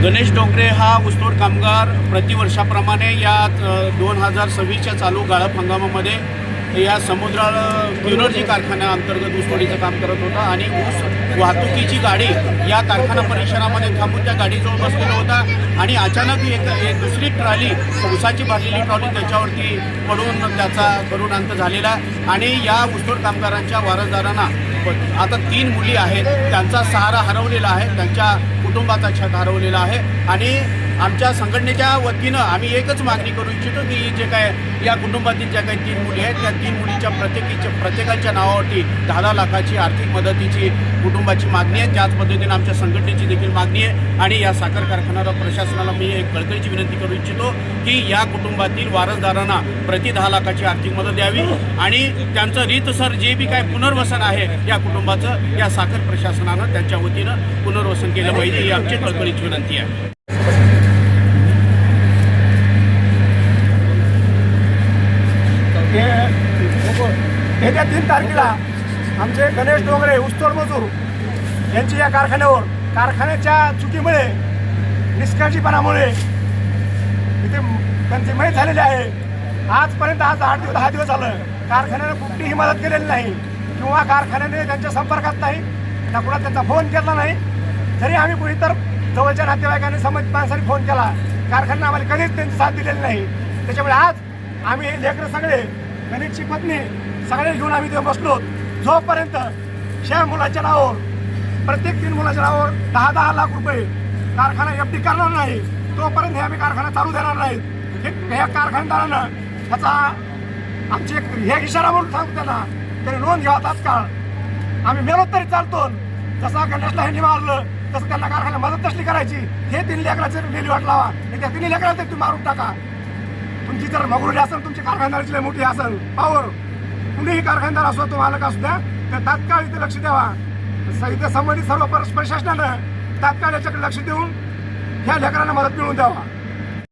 गणेश डोंगरे हा ऊसतोड कामगार प्रतिवर्षाप्रमाणे या 2026च्या चालू गाळप हंगामामध्ये या समुद्राळ एनर्जी कारखान्याअंतर्गत ऊसतोडीचं काम करत होता आणि ऊस वाहतुकीची गाडी या कारखाना परिसरामध्ये थांबून त्या गाडीजवळ बसलेला होता आणि अचानक एक दुसरी ट्रॉली ऊसाची भरलेली ट्रॉली त्याच्यावरती पडून त्याचा करुण अंत झालेला आणि या ऊसतोड कामगारांच्या वारसदारांना आता 3 मुली आहेत, त्यांचा सहारा हरवलेला आहे, त्यांच्या कुटुंबाचा छत हरवलेला आहे आणि आमच्या संघटनेच्या वतीनं आम्ही एकच मागणी करू इच्छितो की जे काय या कुटुंबातील ज्या काही 3 मुली आहेत त्या 3 मुलीच्या प्रत्येकाच्या नावावरती 10 लाखाची आर्थिक मदतीची कुटुंबाची मागणी आहे. त्याच पद्धतीने आमच्या संघटनेची देखील मागणी आहे आणि या साखर कारखाना प्रशासनाला मी एक कळकळीची विनंती करू इच्छितो की या कुटुंबातील वारसदारांना प्रति 10 लाखाची आर्थिक मदत द्यावी आणि त्यांचं रीतसर जे बी काय पुनर्वसन आहे या कुटुंबाचं या साखर प्रशासनानं त्यांच्या वतीनं पुनर्वसन केलं पाहिजे ही आमची कळकळीची विनंती आहे. येत्या 3 तारखेला आमचे गणेश डोंगरे ऊसतोड मजूर यांची या कारखान्याच्या चुकीमुळे निष्काळजीपणामुळे इथे त्यांची मयत झालेली आहे. आजपर्यंत 10 दिवस झालं कारखान्याने कुठलीही मदत केलेली नाही किंवा कारखान्याने त्यांच्या संपर्कात नाही ना कुणा त्यांचा फोन केला नाही. जरी आम्ही कुणी तर जवळच्या नातेवाईकांनी समज माणसांनी फोन केला कारखान्याने आम्हाला कधीच त्यांची साथ दिलेली नाही. त्याच्यामुळे आज आम्ही हे लेकरं सगळे गणेशची पत्नी सगळे घेऊन आम्ही ते बसलो. जोपर्यंत 6 मुलाच्या नावावर प्रत्येक 3 मुलाच्या नावावर 10-10 लाख रुपये कारखाना FD करणार नाही तोपर्यंत हे आम्ही कारखाना चालू देणार नाहीत. हे कारखानदारानं त्याचा आमची हे इशारा म्हणून सांगतो त्यांनी नोंद घ्यावा. तात्काळ आम्ही मेलो तरी चालतो. जसा गणेशला ह्यांनी मारलं तसं त्यांना कारखान्याला मदत कसली करायची हे 3 लेकराचं वेली वाट लावा. त्या 3 लेकराला तुम्ही मारून टाका. तुमची जर मगरुली असेल तुमची कारखानदाराची मोठी असेल पावर कुणीही कारखानदार असो तो मालक असू द्या तर तात्काळ इथे लक्ष द्यावा. इथे संबंधित सर्व प्रशासनानं तात्काळ याच्याकडे लक्ष देऊन ह्या लेकरांना मदत मिळवून द्यावा.